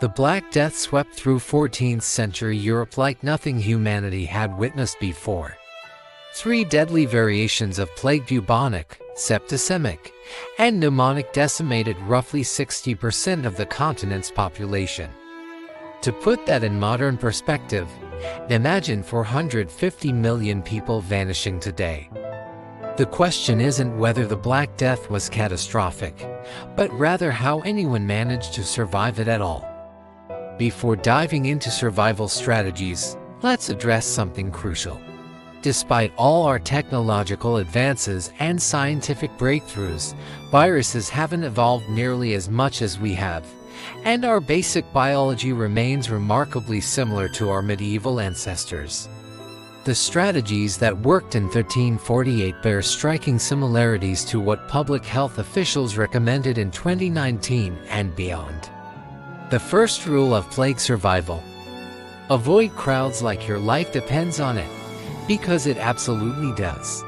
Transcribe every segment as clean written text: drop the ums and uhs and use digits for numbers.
The Black Death swept through 14th century Europe like nothing humanity had witnessed before. 3 deadly variations of plague, bubonic, septicemic, and pneumonic, decimated roughly 60% of the continent's population. To put that in modern perspective, imagine 450 million people vanishing today. The question isn't whether the Black Death was catastrophic, but rather how anyone managed to survive it at all. Before diving into survival strategies, let's address something crucial. Despite all our technological advances and scientific breakthroughs, viruses haven't evolved nearly as much as we have, and our basic biology remains remarkably similar to our medieval ancestors. The strategies that worked in 1348 bear striking similarities to what public health officials recommended in 2019 and beyond. The first rule of plague survival: avoid crowds like your life depends on it, because it absolutely does.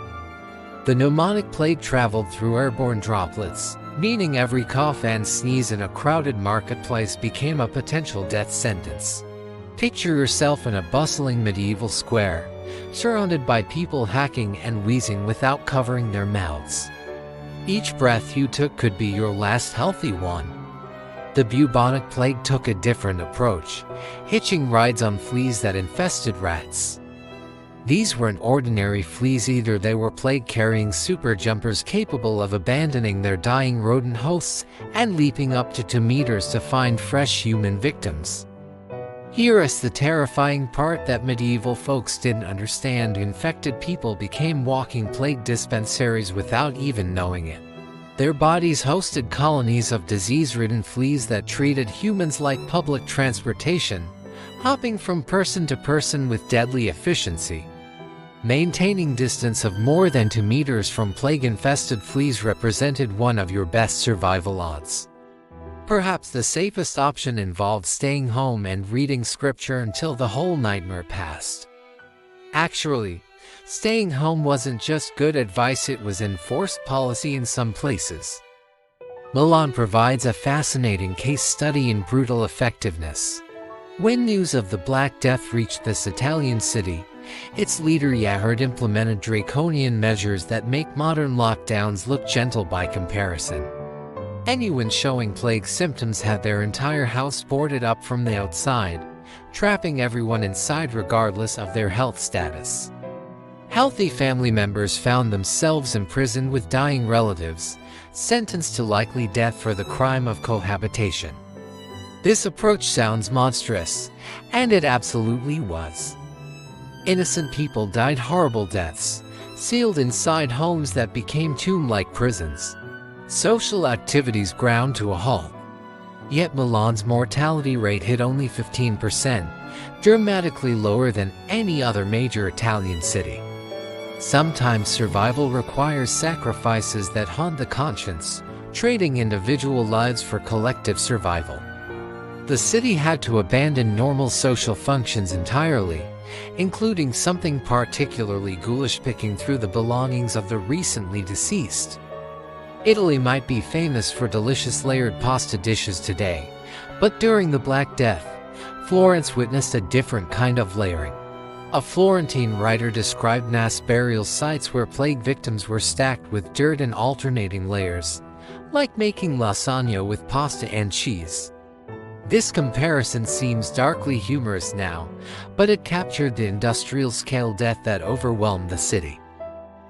The pneumonic plague traveled through airborne droplets, meaning every cough and sneeze in a crowded marketplace became a potential death sentence. Picture yourself in a bustling medieval square, surrounded by people hacking and wheezing without covering their mouths. Each breath you took could be your last healthy one. The bubonic plague took a different approach, hitching rides on fleas that infested rats. These weren't ordinary fleas either, they were plague-carrying super jumpers capable of abandoning their dying rodent hosts and leaping up to 2 meters to find fresh human victims. Here is the terrifying part that medieval folks didn't understand: infected people became walking plague dispensaries without even knowing it. Their bodies hosted colonies of disease-ridden fleas that treated humans like public transportation, hopping from person to person with deadly efficiency. Maintaining distance of more than 2 meters from plague-infested fleas represented one of your best survival odds. Perhaps the safest option involved staying home and reading scripture until the whole nightmare passed. Actually, staying home wasn't just good advice, it was enforced policy in some places. Milan provides a fascinating case study in brutal effectiveness. When news of the Black Death reached this Italian city, its leader Yahud implemented draconian measures that make modern lockdowns look gentle by comparison. Anyone showing plague symptoms had their entire house boarded up from the outside, trapping everyone inside regardless of their health status. Healthy family members found themselves imprisoned with dying relatives, sentenced to likely death for the crime of cohabitation. This approach sounds monstrous, and it absolutely was. Innocent people died horrible deaths, sealed inside homes that became tomb-like prisons. Social activities ground to a halt. Yet Milan's mortality rate hit only 15%, dramatically lower than any other major Italian city. Sometimes survival requires sacrifices that haunt the conscience, trading individual lives for collective survival. The city had to abandon normal social functions entirely, including something particularly ghoulish: picking through the belongings of the recently deceased. Italy might be famous for delicious layered pasta dishes today, but during the Black Death, Florence witnessed a different kind of layering. A Florentine writer described mass burial sites where plague victims were stacked with dirt in alternating layers, like making lasagna with pasta and cheese. This comparison seems darkly humorous now, but it captured the industrial-scale death that overwhelmed the city.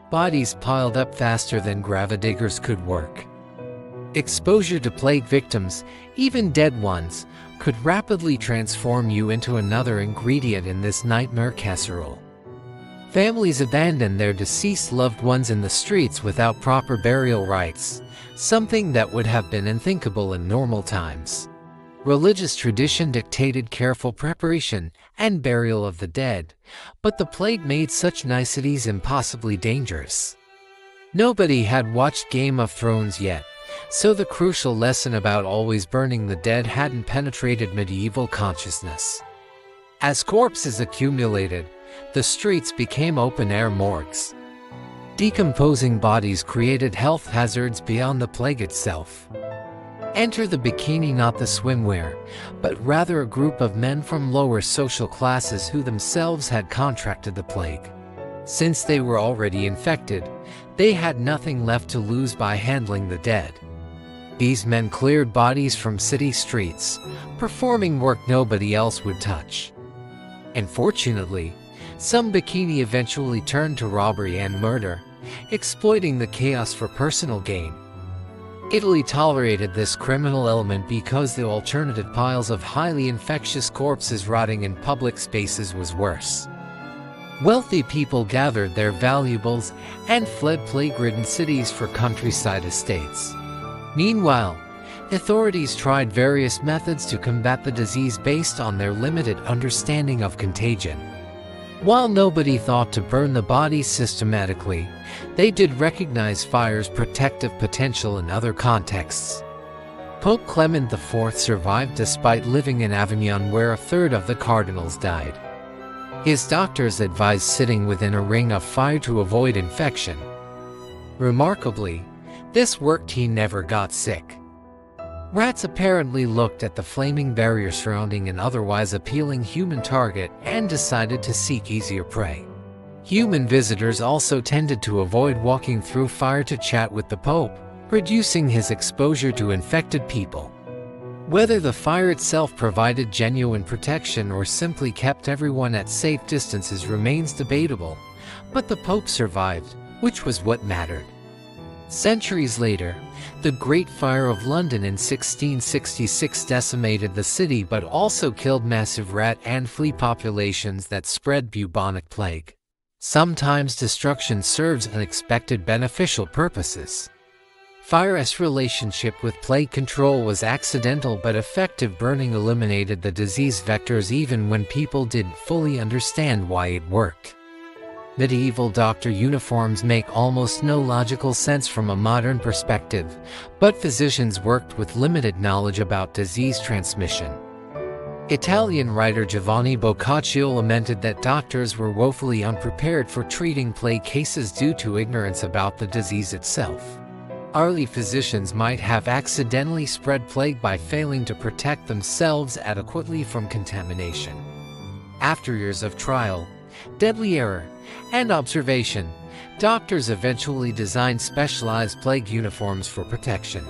Bodies piled up faster than gravediggers could work. Exposure to plague victims, even dead ones, could rapidly transform you into another ingredient in this nightmare casserole. Families abandoned their deceased loved ones in the streets without proper burial rites, something that would have been unthinkable in normal times. Religious tradition dictated careful preparation and burial of the dead, but the plague made such niceties impossibly dangerous. Nobody had watched Game of Thrones yet, so the crucial lesson about always burning the dead hadn't penetrated medieval consciousness. As corpses accumulated, the streets became open-air morgues. Decomposing bodies created health hazards beyond the plague itself. Enter the bikini, not the swimwear, but rather a group of men from lower social classes who themselves had contracted the plague. Since they were already infected, they had nothing left to lose by handling the dead. These men cleared bodies from city streets, performing work nobody else would touch. Unfortunately, some bikini eventually turned to robbery and murder, exploiting the chaos for personal gain. Italy tolerated this criminal element because the alternative piles of highly infectious corpses rotting in public spaces was worse. Wealthy people gathered their valuables and fled plague-ridden cities for countryside estates. Meanwhile, authorities tried various methods to combat the disease based on their limited understanding of contagion. While nobody thought to burn the bodies systematically, they did recognize fire's protective potential in other contexts. Pope Clement IV survived despite living in Avignon, where a third of the cardinals died. His doctors advised sitting within a ring of fire to avoid infection. Remarkably, this worked. He never got sick. Rats apparently looked at the flaming barrier surrounding an otherwise appealing human target and decided to seek easier prey. Human visitors also tended to avoid walking through fire to chat with the Pope, reducing his exposure to infected people. Whether the fire itself provided genuine protection or simply kept everyone at safe distances remains debatable, but the Pope survived, which was what mattered. Centuries later, the Great Fire of London in 1666 decimated the city but also killed massive rat and flea populations that spread bubonic plague. Sometimes destruction serves unexpected beneficial purposes. Fire's relationship with plague control was accidental but effective. Burning eliminated the disease vectors even when people didn't fully understand why it worked. Medieval doctor uniforms make almost no logical sense from a modern perspective, but physicians worked with limited knowledge about disease transmission. Italian writer Giovanni Boccaccio lamented that doctors were woefully unprepared for treating plague cases due to ignorance about the disease itself. Early physicians might have accidentally spread plague by failing to protect themselves adequately from contamination. After years of trial, deadly error, and observation, doctors eventually designed specialized plague uniforms for protection.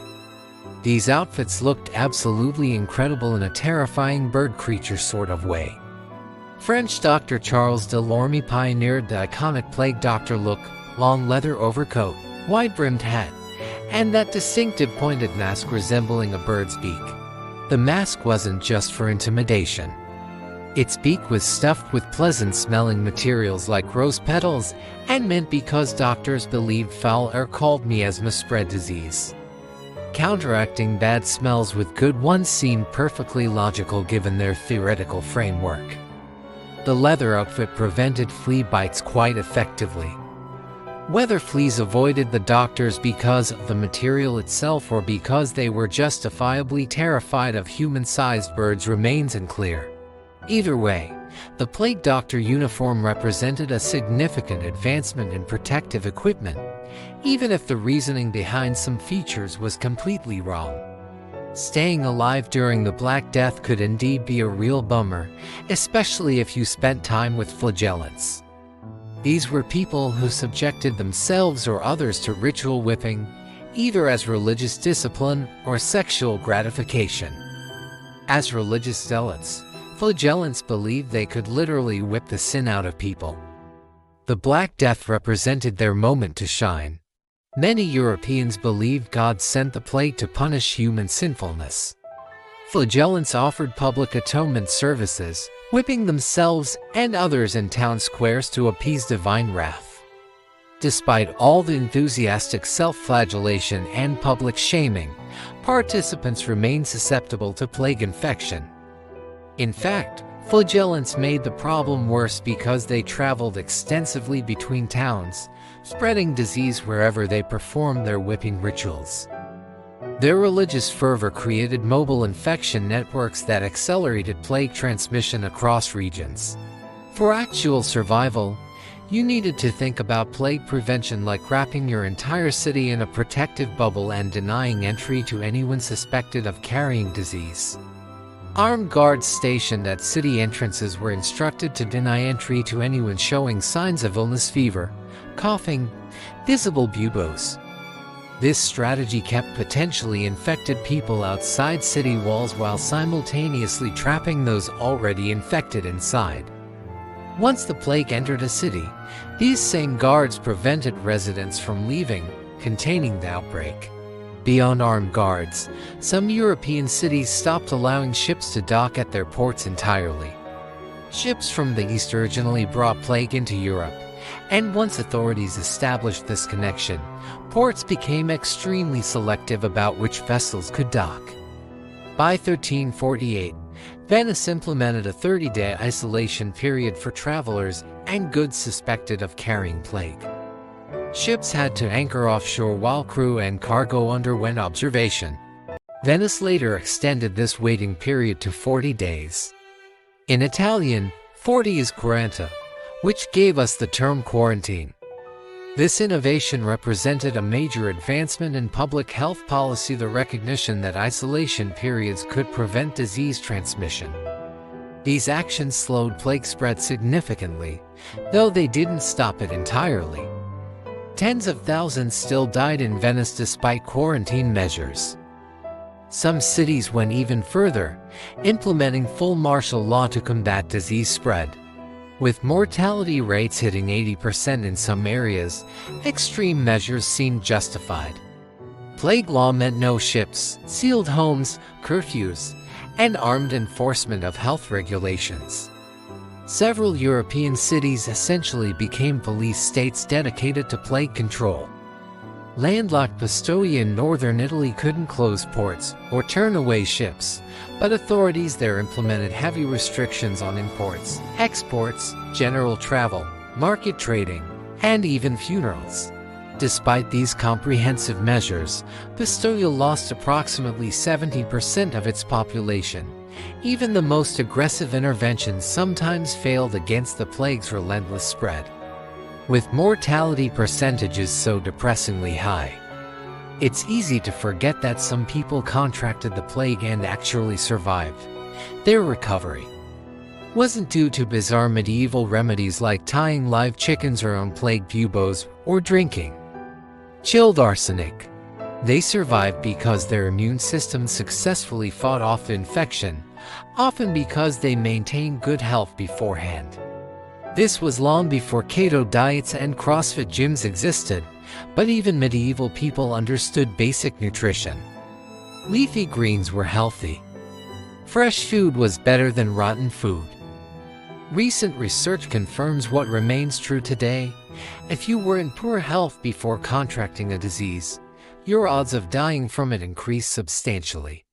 These outfits looked absolutely incredible in a terrifying bird creature sort of way. French doctor Charles Delorme pioneered the iconic plague doctor look: long leather overcoat, wide-brimmed hat, and that distinctive pointed mask resembling a bird's beak. The mask wasn't just for intimidation. Its beak was stuffed with pleasant-smelling materials like rose petals and mint because doctors believed foul air called miasma spread disease. Counteracting bad smells with good ones seemed perfectly logical given their theoretical framework. The leather outfit prevented flea bites quite effectively. Whether fleas avoided the doctors because of the material itself or because they were justifiably terrified of human-sized birds remains unclear. Either way, the plague doctor uniform represented a significant advancement in protective equipment, even if the reasoning behind some features was completely wrong. Staying alive during the Black Death could indeed be a real bummer, especially if you spent time with flagellants. These were people who subjected themselves or others to ritual whipping, either as religious discipline or sexual gratification. As religious zealots, flagellants believed they could literally whip the sin out of people. The Black Death represented their moment to shine. Many Europeans believed God sent the plague to punish human sinfulness. Flagellants offered public atonement services, whipping themselves and others in town squares to appease divine wrath. Despite all the enthusiastic self-flagellation and public shaming, participants remained susceptible to plague infection. In fact, flagellants made the problem worse because they traveled extensively between towns, spreading disease wherever they performed their whipping rituals. Their religious fervor created mobile infection networks that accelerated plague transmission across regions. For actual survival, You needed to think about plague prevention like wrapping your entire city in a protective bubble and denying entry to anyone suspected of carrying disease. Armed guards stationed at city entrances were instructed to deny entry to anyone showing signs of illness, fever, coughing, visible buboes. This strategy kept potentially infected people outside city walls while simultaneously trapping those already infected inside. Once the plague entered a city, these same guards prevented residents from leaving, containing the outbreak. Beyond armed guards, some European cities stopped allowing ships to dock at their ports entirely. Ships from the East originally brought plague into Europe, and once authorities established this connection, ports became extremely selective about which vessels could dock. By 1348, Venice implemented a 30-day isolation period for travelers and goods suspected of carrying plague. Ships had to anchor offshore while crew and cargo underwent observation. Venice later extended this waiting period to 40 days. In Italian, 40 is quaranta, which gave us the term quarantine. This innovation represented a major advancement in public health policy, the recognition that isolation periods could prevent disease transmission. These actions slowed plague spread significantly, though they didn't stop it entirely. Tens of thousands still died in Venice despite quarantine measures. Some cities went even further, implementing full martial law to combat disease spread. With mortality rates hitting 80% in some areas, extreme measures seemed justified. Plague law meant no ships, sealed homes, curfews, and armed enforcement of health regulations. Several European cities essentially became police states dedicated to plague control. Landlocked Pistoia in northern Italy couldn't close ports or turn away ships, but authorities there implemented heavy restrictions on imports, exports, general travel, market trading, and even funerals. Despite these comprehensive measures, Pistoia lost approximately 70% of its population. Even the most aggressive interventions sometimes failed against the plague's relentless spread. With mortality percentages so depressingly high, it's easy to forget that some people contracted the plague and actually survived. Their recovery wasn't due to bizarre medieval remedies like tying live chickens around plague buboes or drinking chilled arsenic. They survived because their immune system successfully fought off the infection, often because they maintained good health beforehand. This was long before keto diets and CrossFit gyms existed, but even medieval people understood basic nutrition. Leafy greens were healthy. Fresh food was better than rotten food. Recent research confirms what remains true today. If you were in poor health before contracting a disease, your odds of dying from it increased substantially.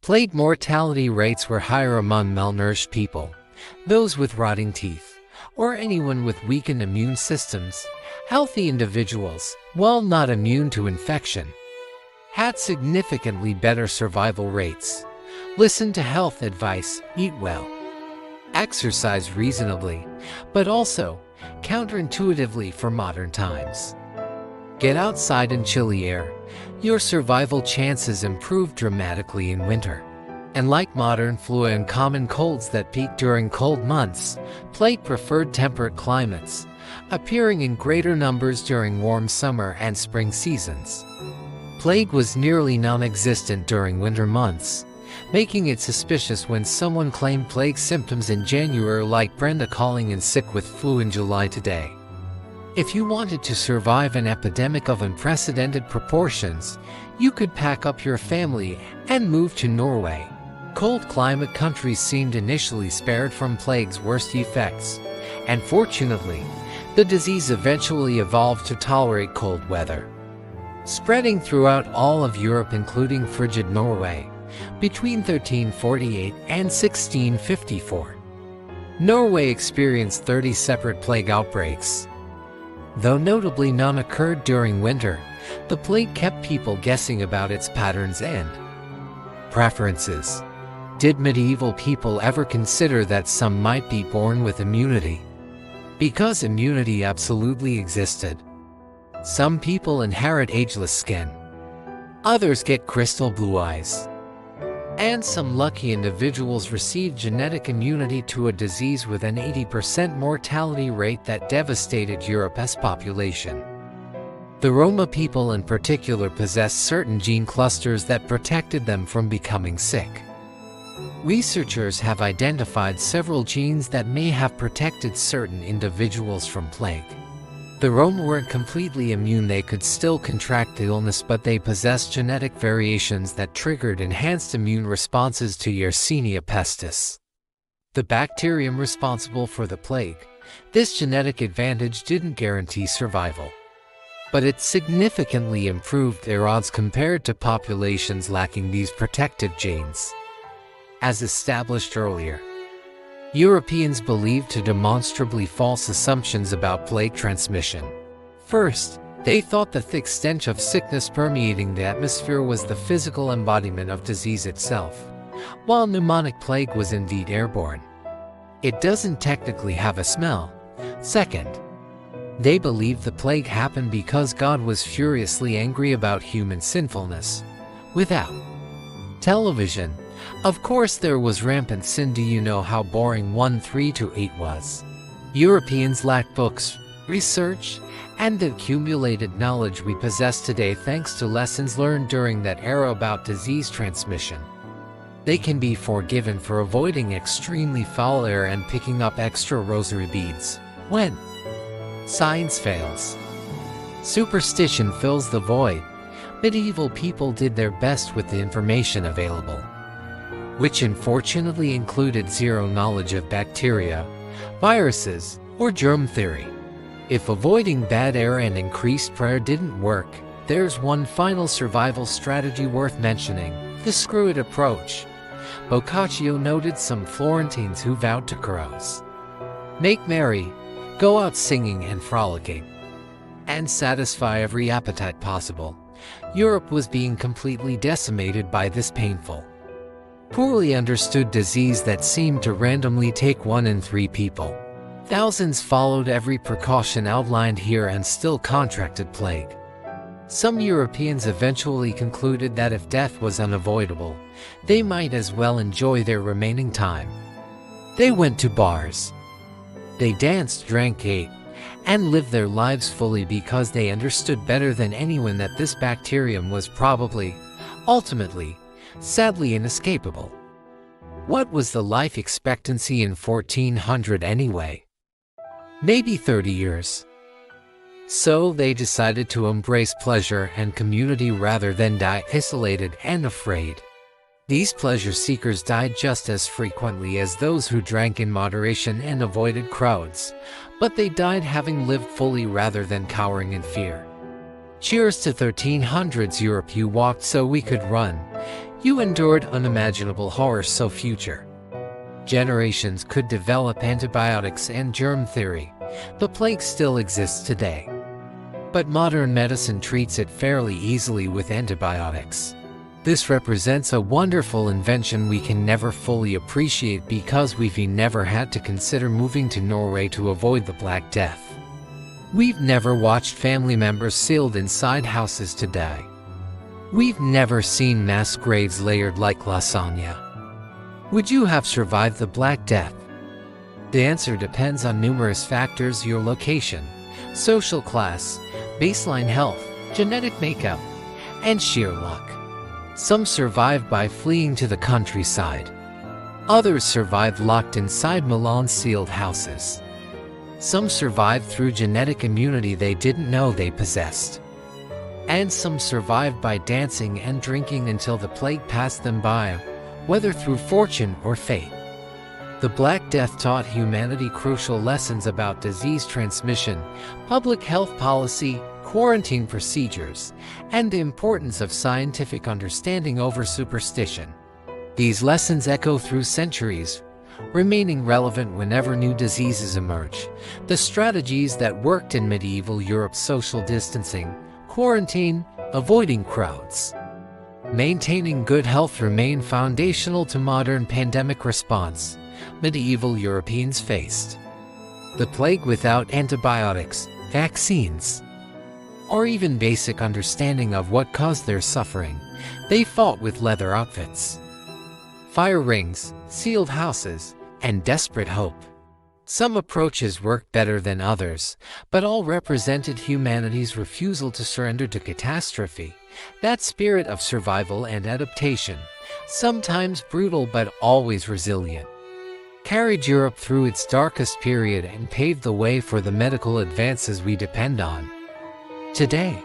Plague mortality rates were higher among malnourished people, those with rotting teeth, or anyone with weakened immune systems. Healthy individuals, while not immune to infection, had significantly better survival rates. Listen to health advice, eat well, exercise reasonably, but also counterintuitively for modern times. Get outside in chilly air. Your survival chances improve dramatically in winter. And like modern flu and common colds that peak during cold months, plague preferred temperate climates, appearing in greater numbers during warm summer and spring seasons. Plague was nearly non-existent during winter months, making it suspicious when someone claimed plague symptoms in January, like Brenda calling in sick with flu in July today. If you wanted to survive an epidemic of unprecedented proportions, you could pack up your family and move to Norway. Cold climate countries seemed initially spared from plague's worst effects, and fortunately, the disease eventually evolved to tolerate cold weather, spreading throughout all of Europe including frigid Norway between 1348 and 1654. Norway experienced 30 separate plague outbreaks. Though notably none occurred during winter, the plague kept people guessing about its patterns and preferences. Did medieval people ever consider that some might be born with immunity? Because immunity absolutely existed. Some people inherit ageless skin. Others get crystal blue eyes. And some lucky individuals receive genetic immunity to a disease with an 80% mortality rate that devastated Europe's population. The Roma people in particular possessed certain gene clusters that protected them from becoming sick. Researchers have identified several genes that may have protected certain individuals from plague. The Roma weren't completely immune. They could still contract the illness, but they possessed genetic variations that triggered enhanced immune responses to Yersinia pestis, the bacterium responsible for the plague. This genetic advantage didn't guarantee survival, but it significantly improved their odds compared to populations lacking these protective genes. As established earlier, Europeans believed two demonstrably false assumptions about plague transmission. First, they thought the thick stench of sickness permeating the atmosphere was the physical embodiment of disease itself, while pneumonic plague was indeed airborne. It doesn't technically have a smell. Second, they believed the plague happened because God was furiously angry about human sinfulness. Without television, of course, there was rampant sin. Do you know how boring 1-3-8 was? Europeans lacked books, research, and the accumulated knowledge we possess today thanks to lessons learned during that era about disease transmission. They can be forgiven for avoiding extremely foul air and picking up extra rosary beads when science fails. Superstition fills the void. Medieval people did their best with the information available, which unfortunately included zero knowledge of bacteria, viruses, or germ theory. If avoiding bad air and increased prayer didn't work, there's one final survival strategy worth mentioning: the screw it approach. Boccaccio noted some Florentines who vowed to carouse, make merry, go out singing and frolicking, and satisfy every appetite possible. Europe was being completely decimated by this painful, poorly understood disease that seemed to randomly take 1 in 3 people. Thousands followed every precaution outlined here and still contracted plague. Some Europeans eventually concluded that if death was unavoidable, they might as well enjoy their remaining time. They went to bars. They danced, drank, ate, and lived their lives fully because they understood better than anyone that this bacterium was probably, ultimately, sadly inescapable. What was the life expectancy in 1400 anyway? Maybe 30 years. So they decided to embrace pleasure and community rather than die isolated and afraid. These pleasure seekers died just as frequently as those who drank in moderation and avoided crowds, but they died having lived fully rather than cowering in fear. Cheers to 1300s Europe. You walked so we could run. You endured unimaginable horrors so future generations could develop antibiotics and germ theory. The plague still exists today, but modern medicine treats it fairly easily with antibiotics. This represents a wonderful invention we can never fully appreciate because we've never had to consider moving to Norway to avoid the Black Death. We've never watched family members sealed inside houses to die. We've never seen mass graves layered like lasagna. Would you have survived the Black Death? The answer depends on numerous factors: your location, social class, baseline health, genetic makeup, and sheer luck. Some survived by fleeing to the countryside. Others survived locked inside Milan sealed houses. Some survived through genetic immunity they didn't know they possessed. And some survived by dancing and drinking until the plague passed them by, whether through fortune or fate. The Black Death taught humanity crucial lessons about disease transmission, public health policy, quarantine procedures, and the importance of scientific understanding over superstition. These lessons echo through centuries, remaining relevant whenever new diseases emerge. The strategies that worked in medieval Europe: social distancing, quarantine, avoiding crowds, maintaining good health, remain foundational to modern pandemic response. Medieval Europeans faced The plague without antibiotics, vaccines, or even basic understanding of what caused their suffering, they fought with leather outfits, fire rings, sealed houses, and desperate hope. Some approaches worked better than others, but all represented humanity's refusal to surrender to catastrophe, that spirit of survival and adaptation, sometimes brutal but always resilient, carried Europe through its darkest period and paved the way for the medical advances we depend on today.